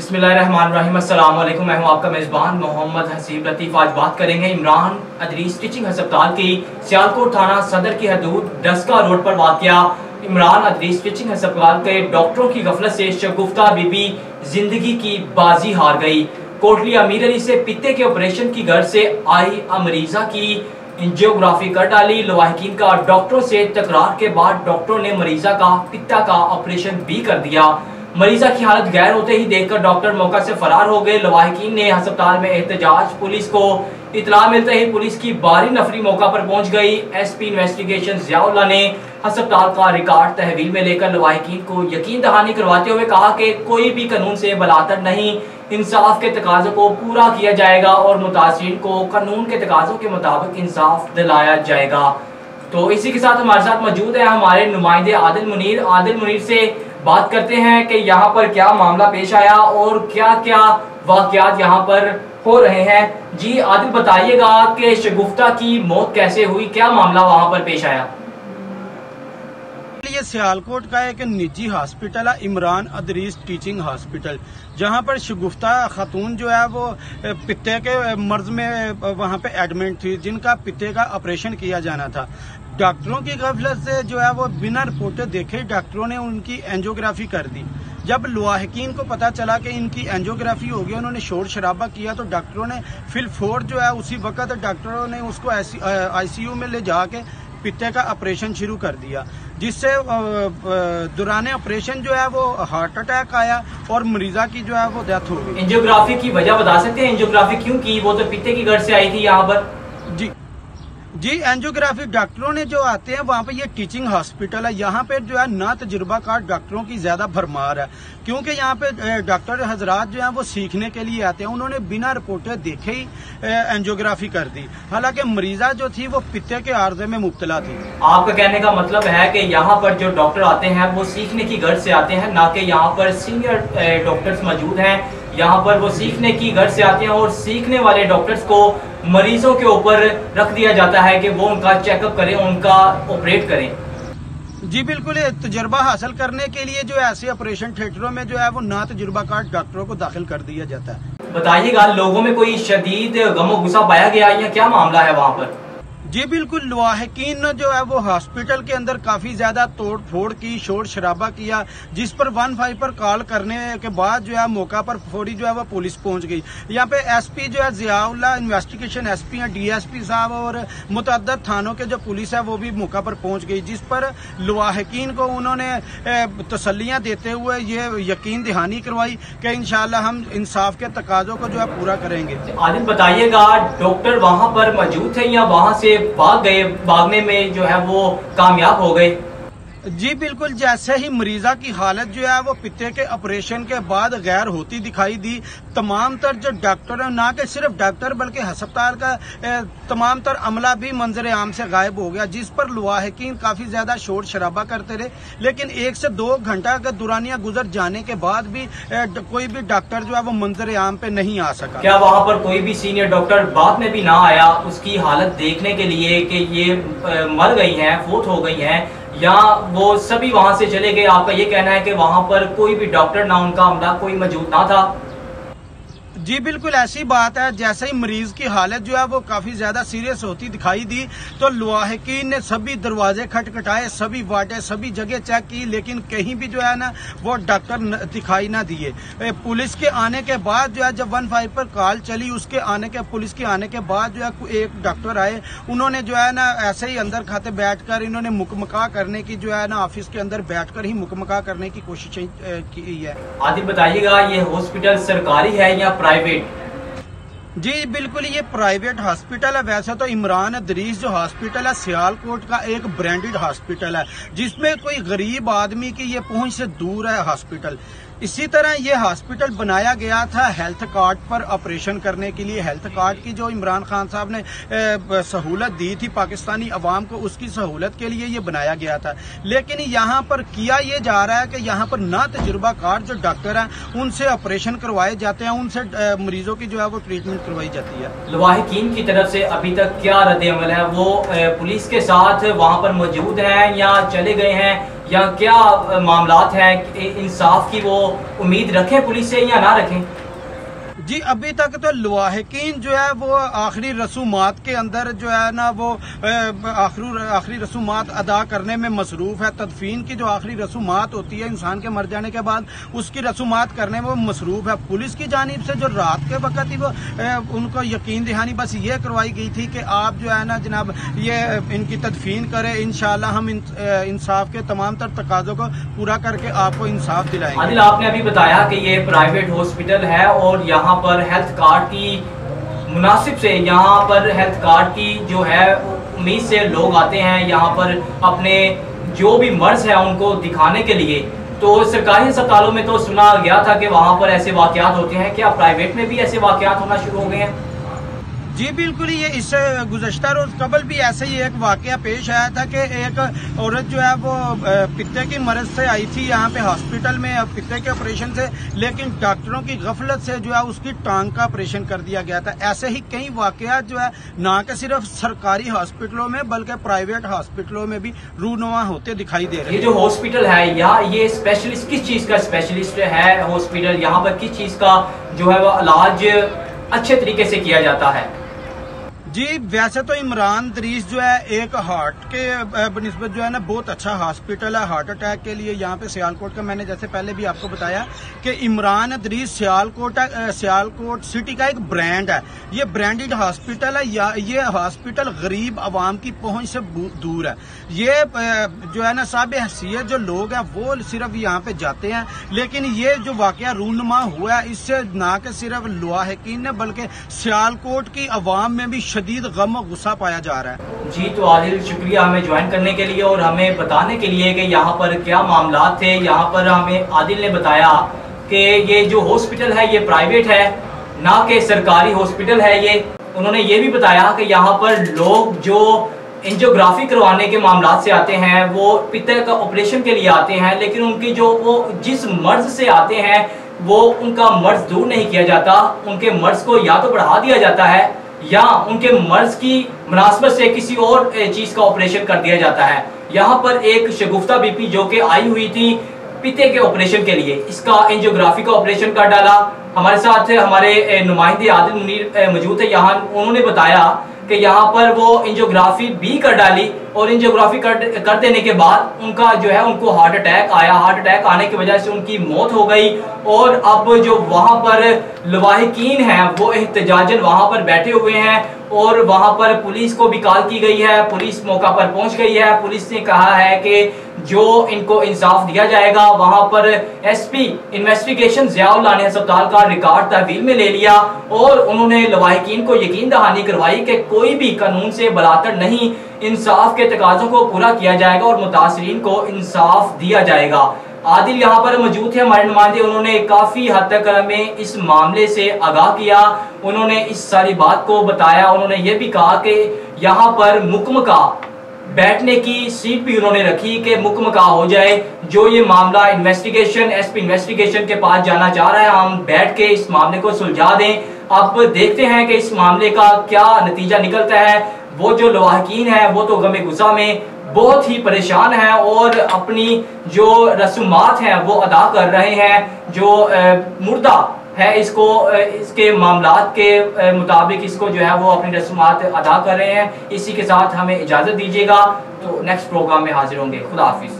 बिस्मिल्लाहिर्रहमानिर्रहीम। अस्सलाम वालेकुम। मैं हूं आपका मेज़बान मोहम्मद हसीब लतीफ़। आज बात करेंगे इमरान अदरीस टीचिंग अस्पताल की सियालकोट थाना सदर की हदूद डस्का रोड पर वाक़या इमरान अदरीस टीचिंग अस्पताल के डॉक्टरों की गफलत से शगुफ्ता बीबी जिंदगी की बाजी हार गई। कोटली अमीर अली से पित्ते के ऑपरेशन की गर्ज से आई मरीजा की एंजियोग्राफी कर डाली। लवाहिकीन का डॉक्टरों से तकरार के बाद डॉक्टरों ने मरीजा का पित्ता का ऑपरेशन भी कर दिया। मरीजा की हालत गैर होते ही देखकर डॉक्टर मौका से फरार हो गए। लवाहिकीन ने अस्पताल में एहतजाज। पुलिस को इतला मिलते ही पुलिस की बारी नफरी मौका पर पहुंच गई। एसपी इन्वेस्टिगेशन ज़ियाउल्लाह ने अस्पताल का रिकॉर्ड तहवील में लेकर लवाहिकीन को यकीन दहानी करवाते हुए कहा कि कोई भी कानून से बलातर नहीं, इंसाफ के तकाज़ों को पूरा किया जाएगा और मुतासिरीन को कानून के तकाज़ों के मुताबिक इंसाफ दिलाया जाएगा। तो इसी के साथ हमारे साथ मौजूद है हमारे नुमाइंदे आदिल मुनीर। आदिल मुनीर से बात करते हैं कि यहाँ पर क्या मामला पेश आया और क्या क्या वाक़यात यहाँ पर हो रहे हैं। जी आदिल, बताइएगा कि शगुफ्ता की मौत कैसे हुई, क्या मामला वहाँ पर पेश आया? ये सियालकोट का एक निजी हॉस्पिटल है, इमरान अदरीस टीचिंग हॉस्पिटल, जहां पर शगुफ्ता खातून जो है वो पित्ते के मर्ज में वहां पे एडमिट थी, जिनका पित्ते का ऑपरेशन किया जाना था। डॉक्टरों की गफलत से जो है वो बिना रिपोर्ट देखे डॉक्टरों ने उनकी एंजियोग्राफी कर दी। जब लवाहिकीन को पता चला कि इनकी एंजियोग्राफी हो गई, उन्होंने शोर शराबा किया, तो डॉक्टरों ने फिलफोर जो है उसी वक्त डॉक्टरों ने उसको आईसीयू में ले जाके पित्ते का ऑपरेशन शुरू कर दिया, जिससे दौरान ऑपरेशन जो है वो हार्ट अटैक आया और मरीजा की जो है वो डेथ हो गई। एंजियोग्राफी की वजह बता सकते हैं, एंजियोग्राफी क्यों की? वो तो पित्ते की गर्ज से आई थी यहाँ पर। जी एंजियोग्राफी डॉक्टरों ने जो आते हैं वहाँ पे, ये टीचिंग हॉस्पिटल है, यहाँ पे जो है ना तजुर्बाकार डॉक्टरों की ज्यादा भरमार है, क्योंकि यहाँ पे डॉक्टर हजरात जो हैं वो सीखने के लिए आते हैं। उन्होंने बिना रिपोर्टें देखे ही एंजियोग्राफी कर दी, हालांकि मरीजा जो थी वो पित्ते के आर्जे में मुब्तला थी। आपका कहने का मतलब है कि यहाँ पर जो डॉक्टर आते हैं वो सीखने की गर्ज से आते हैं, ना कि यहाँ पर सीनियर डॉक्टर्स मौजूद हैं। यहाँ पर वो सीखने की गर्ज से आते हैं और सीखने वाले डॉक्टर्स को मरीजों के ऊपर रख दिया जाता है कि वो उनका चेकअप करें, उनका ऑपरेट करें। जी बिल्कुल, तजुर्बा हासिल करने के लिए जो ऐसे ऑपरेशन थिएटरों में जो है वो ना तजुर्बाकार डॉक्टरों को दाखिल कर दिया जाता है। बताइएगा, लोगों में कोई शदीद गमो गुस्सा पाया गया या क्या मामला है वहाँ पर? जी बिल्कुल, लवाहिकीन जो है वो हॉस्पिटल के अंदर काफी ज्यादा तोड़ फोड़ की, शोर शराबा किया, जिस पर 15 पर कॉल करने के बाद जो है मौका पर फौरी जो है वो पुलिस पहुंच गई। यहाँ पे एसपी जो है ज़ियाउल्लाह, इन्वेस्टिगेशन एसपी हैं, डीएसपी साहब और मुतअद्दिद थानों के जो पुलिस है वो भी मौका पर पहुंच गई, जिस पर लवाहिकीन को उन्होंने तसल्लियां देते हुए ये यकीन दहानी करवाई कि इंशाअल्लाह हम इंसाफ के तकाजों को जो है पूरा करेंगे। आदिल, बताइएगा, डॉक्टर वहाँ पर मौजूद थे या वहाँ से भाग गए, भागने में जो है वो कामयाब हो गए? जी बिल्कुल, जैसे ही मरीजा की हालत जो है वो पित्ते के ऑपरेशन के बाद गैर होती दिखाई दी, तमाम तर जो डॉक्टर, ना कि सिर्फ डॉक्टर बल्कि अस्पताल का तमाम तर अमला भी मंजर आम से गायब हो गया, जिस पर लवाहिकीन काफी ज्यादा शोर शराबा करते रहे। लेकिन 1 से 2 घंटा का दुरानिया गुजर जाने के बाद भी कोई भी डॉक्टर जो है वो मंजर आम पे नहीं आ सका। क्या वहाँ पर कोई भी सीनियर डॉक्टर बाद में भी ना आया उसकी हालत देखने के लिए कि ये मर गई हैं, फौत हो गई हैं, या वो सभी वहां से चले गए? आपका ये कहना है कि वहां पर कोई भी डॉक्टर ना, उनका अमला कोई मौजूद ना था? जी बिल्कुल ऐसी बात है। जैसे ही मरीज की हालत जो है वो काफी ज्यादा सीरियस होती दिखाई दी, तो लवाहिकीन ने सभी दरवाजे खटखटाए, सभी वार्डे, सभी जगह चेक की, लेकिन कहीं भी जो है ना वो डॉक्टर दिखाई ना दिए। पुलिस के आने के बाद जो है, जब 15 पर कॉल चली, उसके आने के पुलिस के आने के बाद जो है एक डॉक्टर आए, उन्होंने जो है ना ऐसे ही अंदर खाते बैठकर इन्होंने मुकमका करने की जो है ना ऑफिस के अंदर बैठकर ही मुकमका करने की कोशिश की है। आदिल, बताइएगा, ये हॉस्पिटल सरकारी है या प्राइवेट? जी बिल्कुल, ये प्राइवेट हॉस्पिटल है। वैसे तो इमरान अदरीस जो हॉस्पिटल है सियालकोट का एक ब्रांडेड हॉस्पिटल है, जिसमें कोई गरीब आदमी की ये पहुंच से दूर है हॉस्पिटल। इसी तरह ये हॉस्पिटल बनाया गया था हेल्थ कार्ड पर ऑपरेशन करने के लिए। हेल्थ कार्ड की जो इमरान खान साहब ने सहूलत दी थी पाकिस्तानी अवाम को, उसकी सहूलत के लिए ये बनाया गया था। लेकिन यहाँ पर किया ये जा रहा है कि यहाँ पर ना तजुर्बाकार जो डॉक्टर हैं उनसे ऑपरेशन करवाए जाते हैं, उनसे मरीजों की जो है वो ट्रीटमेंट करवाई जाती है। लवाहिकीन की तरफ से अभी तक क्या रद्द अमल है? वो पुलिस के साथ वहाँ पर मौजूद हैं या चले गए हैं, या क्या मामलात हैं, इंसाफ की वो उम्मीद रखें पुलिस से या ना रखें? जी, अभी तक तो लवाहिकीन जो है वो आखिरी रसूमात के अंदर जो है ना वो आखिरी रसूमात अदा करने में मसरूफ है। तदफीन की जो आखिरी रसूमात होती है इंसान के मर जाने के बाद, उसकी रसूमात करने में वो मसरूफ है। पुलिस की जानिब से जो रात के वक्त ही वो उनको यकीन दहानी बस ये करवाई गई थी कि आप जो है ना जनाब ये इनकी तदफीन करें, इंशाल्लाह हम इंसाफ के तमाम तर तकाजों को पूरा करके आपको इंसाफ दिलाएंगे। आदिल, आपने अभी बताया कि ये प्राइवेट हॉस्पिटल है और यहाँ पर हेल्थ कार्ड की मुनासिब से यहाँ पर हेल्थ कार्ड की जो है उम्मीद से लोग आते हैं यहाँ पर अपने जो भी मर्ज है उनको दिखाने के लिए। तो सरकारी अस्पतालों में तो सुना गया था कि वहाँ पर ऐसे वाकयात होते हैं, क्या प्राइवेट में भी ऐसे वाकयात होना शुरू हो गए हैं? जी बिल्कुल, ये इससे गुज़श्ता रोज कबल भी ऐसे ही एक वाकया पेश आया था कि एक औरत जो है वो पित्ते की मर्ज से आई थी यहाँ पे हॉस्पिटल में पित्ते के ऑपरेशन से, लेकिन डॉक्टरों की गफलत से जो है उसकी टांग का ऑपरेशन कर दिया गया था। ऐसे ही कई वाकयात जो है ना कि सिर्फ सरकारी हॉस्पिटलों में बल्कि प्राइवेट हॉस्पिटलों में भी रूनुमा होते दिखाई दे रहे हैं। ये जो हॉस्पिटल है या ये स्पेशलिस्ट किस चीज का स्पेशलिस्ट है हॉस्पिटल, यहाँ पर किस चीज का जो है वो इलाज अच्छे तरीके से किया जाता है? जी, वैसे तो इमरान अदरीस जो है एक हार्ट के बनिस्बत जो है ना बहुत अच्छा हॉस्पिटल है हार्ट अटैक के लिए। यहाँ पे सियालकोट का मैंने जैसे पहले भी आपको बताया कि इमरान अदरीस सियालकोट सिटी का एक ब्रांड है। ये ब्रांडेड हॉस्पिटल है। ये हॉस्पिटल गरीब आवाम की पहुंच से दूर है। ये जो है ना साब हैसियत जो लोग हैं वो सिर्फ यहाँ पे जाते हैं, लेकिन ये जो वाकया रूनुमा हुआ है इससे ना कि सिर्फ लवाहिकीन ने बल्कि सियालकोट की आवाम में भी शदीद गम और गुस्सा पाया जा रहा है। जी, तो आदिल शुक्रिया हमें ज्वाइन करने के लिए और हमें बताने के लिए कि यहाँ पर क्या मामलात थे। यहाँ पर हमें आदिल ने बताया कि ये जो हॉस्पिटल है ये प्राइवेट है, ना कि सरकारी हॉस्पिटल है। ये उन्होंने ये भी बताया कि यहाँ पर लोग जो एंजियोग्राफी करवाने के मामलात से आते हैं वो पित्ते का ऑपरेशन के लिए आते हैं, लेकिन उनकी जो वो जिस मर्ज से आते हैं वो उनका मर्ज दूर नहीं किया जाता। उनके मर्ज को या तो बढ़ा दिया जाता है या उनके मर्ज की मुनासबत से किसी और चीज का ऑपरेशन कर दिया जाता है। यहाँ पर एक शगुफ्ता बीपी जो कि आई हुई थी पित्ते के ऑपरेशन के लिए, इसका एंजियोग्राफी का ऑपरेशन कर डाला। हमारे साथ हमारे नुमाइंदे आदिल मुनीर मौजूद है यहाँ। उन्होंने बताया कि यहाँ पर वो एंजियोग्राफी भी कर डाली और एंजियोग्राफी कर देने के बाद उनका जो है उनको हार्ट अटैक आया। हार्ट अटैक आने की वजह से उनकी मौत हो गई और अब जो वहाँ पर लवाहिकीन हैं वो एहतजाजन वहाँ पर बैठे हुए हैं और वहाँ पर पुलिस को भी कॉल की गई है। पुलिस मौका पर पहुँच गई है। पुलिस ने कहा है कि जो इनको इंसाफ दिया जाएगा। वहाँ पर एसपी इन्वेस्टिगेशन ज़ियाउल्लाह ने अस्पताल का रिकॉर्ड तहवील में ले लिया और उन्होंने लवाहिकीन को यकीन दहानी करवाई कि कोई भी कानून से बलातर नहीं, इंसाफ के तकाज़ों को पूरा किया जाएगा और मुतासरीन को इंसाफ दिया जाएगा। आदिल यहाँ पर मौजूद है हमारे नुमाइंदे। उन्होंने काफ़ी हद तक हमें इस मामले से आगाह किया। उन्होंने इस सारी बात को बताया। उन्होंने ये भी कहा कि यहाँ पर मुकम का बैठने की सीट भी उन्होंने रखी कि मुकम का हो जाए। जो ये मामला इन्वेस्टिगेशन एसपी इन्वेस्टिगेशन के पास जाना चाह रहा है, हम बैठ के इस मामले को सुलझा दें। अब देखते हैं कि इस मामले का क्या नतीजा निकलता है। वो जो लवाहिकीन है वो तो गमे गुस्सा में बहुत ही परेशान है और अपनी जो रसूमात हैं वो अदा कर रहे हैं। जो मुर्दा है इसको इसके मामलात के मुताबिक इसको जो है वो अपनी रसूमात अदा कर रहे हैं। इसी के साथ हमें इजाज़त दीजिएगा, तो नेक्स्ट प्रोग्राम में हाजिर होंगे। खुदा हाफिज।